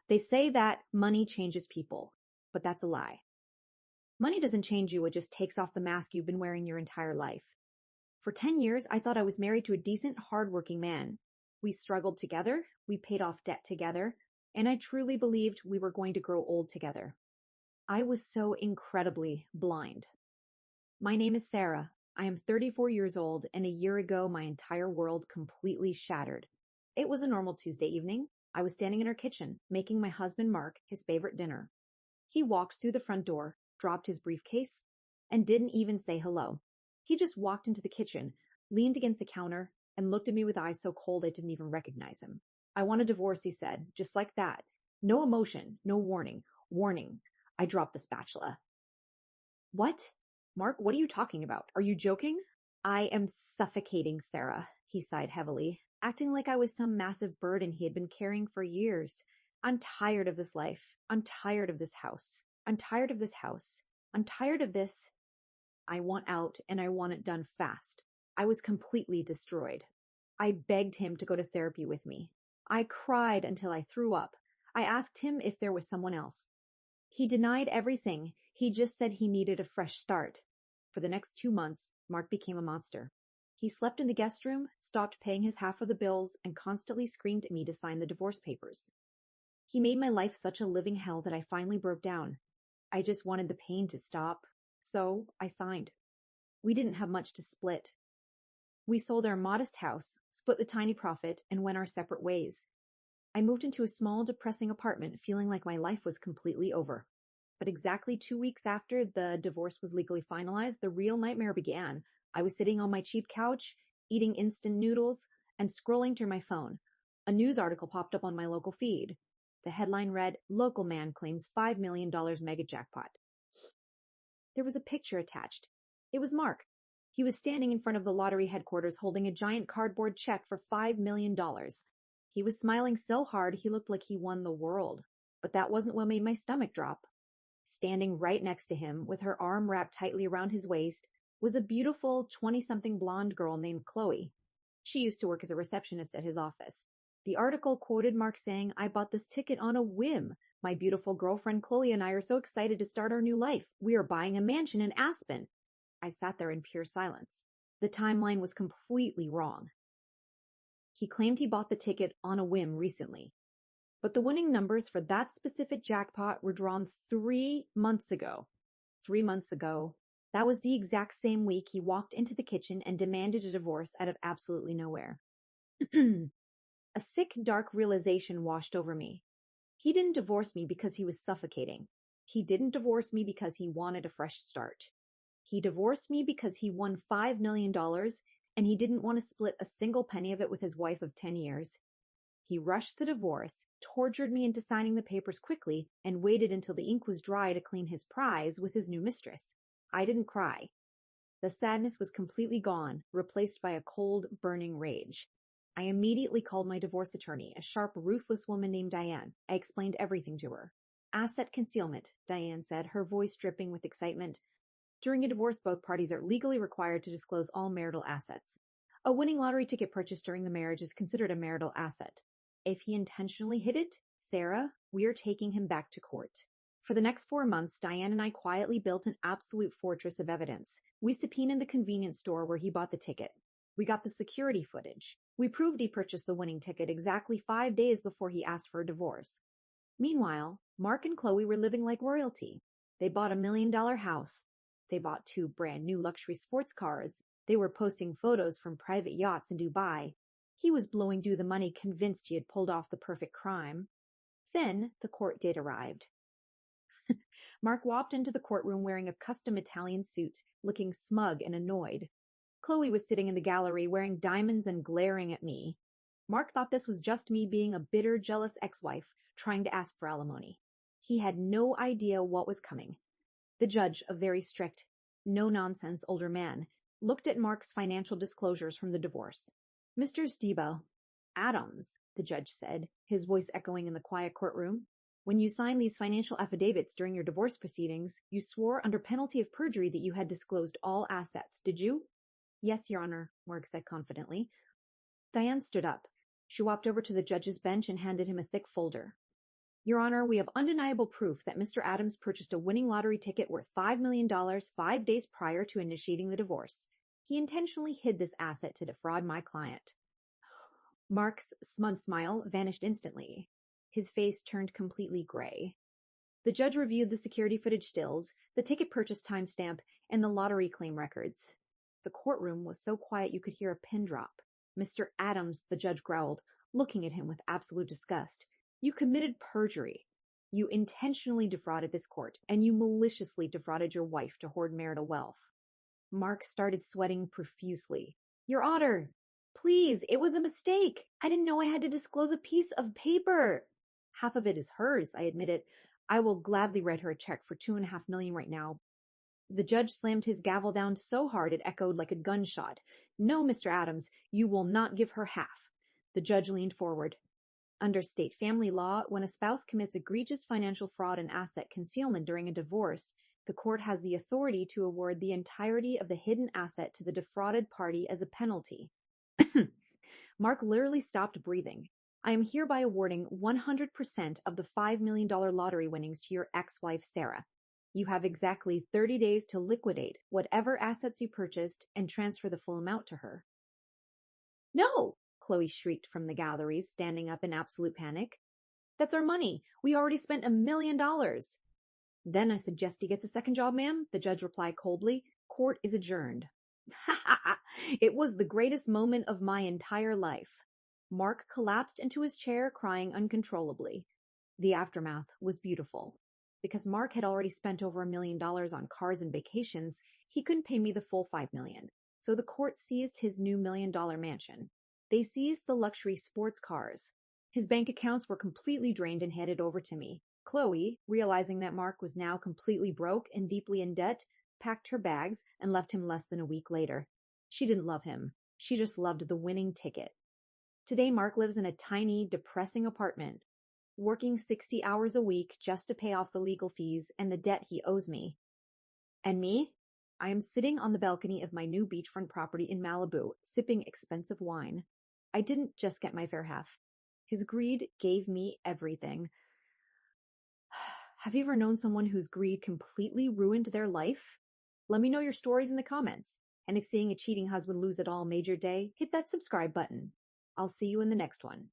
They say that money changes people, but that's a lie. Money doesn't change you, it just takes off the mask you've been wearing your entire life. For 10 years, I thought I was married to a decent, hardworking man. We struggled together, we paid off debt together, and I truly believed we were going to grow old together. I was so incredibly blind. My name is Sarah. I am 34 years old, and a year ago, my entire world completely shattered. It was a normal Tuesday evening. I was standing in our kitchen, making my husband Mark his favorite dinner. He walked through the front door, dropped his briefcase, and didn't even say hello. He just walked into the kitchen, leaned against the counter, and looked at me with eyes so cold I didn't even recognize him. I want a divorce, he said, just like that. No emotion, no warning. Warning. I dropped the spatula. What? Mark, what are you talking about? Are you joking? I am suffocating, Sarah, he sighed heavily, acting like I was some massive burden he had been carrying for years. I'm tired of this life. I'm tired of this house. I'm tired of this house. I'm tired of this. I want out, and I want it done fast. I was completely destroyed. I begged him to go to therapy with me. I cried until I threw up. I asked him if there was someone else. He denied everything. He just said he needed a fresh start. For the next 2 months, Mark became a monster. He slept in the guest room, stopped paying his half of the bills, and constantly screamed at me to sign the divorce papers. He made my life such a living hell that I finally broke down. I just wanted the pain to stop, so I signed. We didn't have much to split. We sold our modest house, split the tiny profit, and went our separate ways. I moved into a small, depressing apartment, feeling like my life was completely over. But exactly 2 weeks after the divorce was legally finalized, the real nightmare began. I was sitting on my cheap couch, eating instant noodles, and scrolling through my phone. A news article popped up on my local feed. The headline read, "Local man claims $5 million mega jackpot." There was a picture attached. It was Mark. He was standing in front of the lottery headquarters holding a giant cardboard check for $5 million. He was smiling so hard he looked like he won the world. But that wasn't what made my stomach drop. Standing right next to him, with her arm wrapped tightly around his waist, was a beautiful 20-something blonde girl named Chloe. She used to work as a receptionist at his office. The article quoted Mark saying, "I bought this ticket on a whim. My beautiful girlfriend Chloe and I are so excited to start our new life. We are buying a mansion in Aspen." I sat there in pure silence. The timeline was completely wrong. He claimed he bought the ticket on a whim recently. But the winning numbers for that specific jackpot were drawn 3 months ago. 3 months ago. That was the exact same week he walked into the kitchen and demanded a divorce out of absolutely nowhere. A sick, dark realization washed over me. He didn't divorce me because he was suffocating. He didn't divorce me because he wanted a fresh start. He divorced me because he won $5 million and he didn't want to split a single penny of it with his wife of 10 years. He rushed the divorce, tortured me into signing the papers quickly, and waited until the ink was dry to clean his prize with his new mistress. I didn't cry. The sadness was completely gone, replaced by a cold, burning rage. I immediately called my divorce attorney, a sharp, ruthless woman named Diane. I explained everything to her. "Asset concealment," Diane said, her voice dripping with excitement. "During a divorce, both parties are legally required to disclose all marital assets. A winning lottery ticket purchased during the marriage is considered a marital asset. If he intentionally hid it, Sarah, we are taking him back to court." For the next 4 months, Diane and I quietly built an absolute fortress of evidence. We subpoenaed the convenience store where he bought the ticket. We got the security footage. We proved he purchased the winning ticket exactly 5 days before he asked for a divorce. Meanwhile, Mark and Chloe were living like royalty. They bought $1 million house. They bought 2 brand new luxury sports cars. They were posting photos from private yachts in Dubai. He was blowing through the money, convinced he had pulled off the perfect crime. Then the court date arrived. Mark walked into the courtroom wearing a custom Italian suit, looking smug and annoyed. Chloe was sitting in the gallery wearing diamonds and glaring at me. Mark thought this was just me being a bitter, jealous ex-wife trying to ask for alimony. He had no idea what was coming. The judge, a very strict, no-nonsense older man, looked at Mark's financial disclosures from the divorce. "Mr. Stebo, Adams," the judge said, his voice echoing in the quiet courtroom, "when you signed these financial affidavits during your divorce proceedings, you swore under penalty of perjury that you had disclosed all assets, did you?" "Yes, Your Honor," Mark said confidently. Diane stood up. She walked over to the judge's bench and handed him a thick folder. Your Honor, we have undeniable proof that Mr. Adams purchased a winning lottery ticket worth $5 million 5 days prior to initiating the divorce. He intentionally hid this asset to defraud my client. Mark's smug smile vanished instantly. His face turned completely gray. The judge reviewed the security footage stills, the ticket purchase timestamp, and the lottery claim records. The courtroom was so quiet you could hear a pin drop. Mr. Adams, the judge growled, looking at him with absolute disgust. You committed perjury. You intentionally defrauded this court, and you maliciously defrauded your wife to hoard marital wealth. Mark started sweating profusely. Your Honor, please, it was a mistake. I didn't know I had to disclose a piece of paper. Half of it is hers, I admitted. I will gladly write her a check for $2.5 million right now. The judge slammed his gavel down so hard it echoed like a gunshot. No, Mr. Adams, you will not give her half. The judge leaned forward. Under state family law, when a spouse commits egregious financial fraud and asset concealment during a divorce, the court has the authority to award the entirety of the hidden asset to the defrauded party as a penalty. Mark literally stopped breathing. I am hereby awarding 100% of the $5 million lottery winnings to your ex-wife, Sarah. You have exactly 30 days to liquidate whatever assets you purchased and transfer the full amount to her. No, Chloe shrieked from the galleries, standing up in absolute panic. That's our money. We already spent $1 million. Then I suggest he gets a second job, ma'am, the judge replied coldly. Court is adjourned. It was the greatest moment of my entire life. Mark collapsed into his chair, crying uncontrollably. The aftermath was beautiful. Because Mark had already spent over $1 million on cars and vacations, he couldn't pay me the full $5 million. So the court seized his new $1 million mansion. They seized the luxury sports cars. His bank accounts were completely drained and handed over to me. Chloe, realizing that Mark was now completely broke and deeply in debt, packed her bags and left him less than a week later. She didn't love him. She just loved the winning ticket. Today, Mark lives in a tiny, depressing apartment, working 60 hours a week just to pay off the legal fees and the debt he owes me. And me? I am sitting on the balcony of my new beachfront property in Malibu, sipping expensive wine. I didn't just get my fair half. His greed gave me everything. Have you ever known someone whose greed completely ruined their life? Let me know your stories in the comments. And if seeing a cheating husband lose it all made your day, hit that subscribe button. I'll see you in the next one.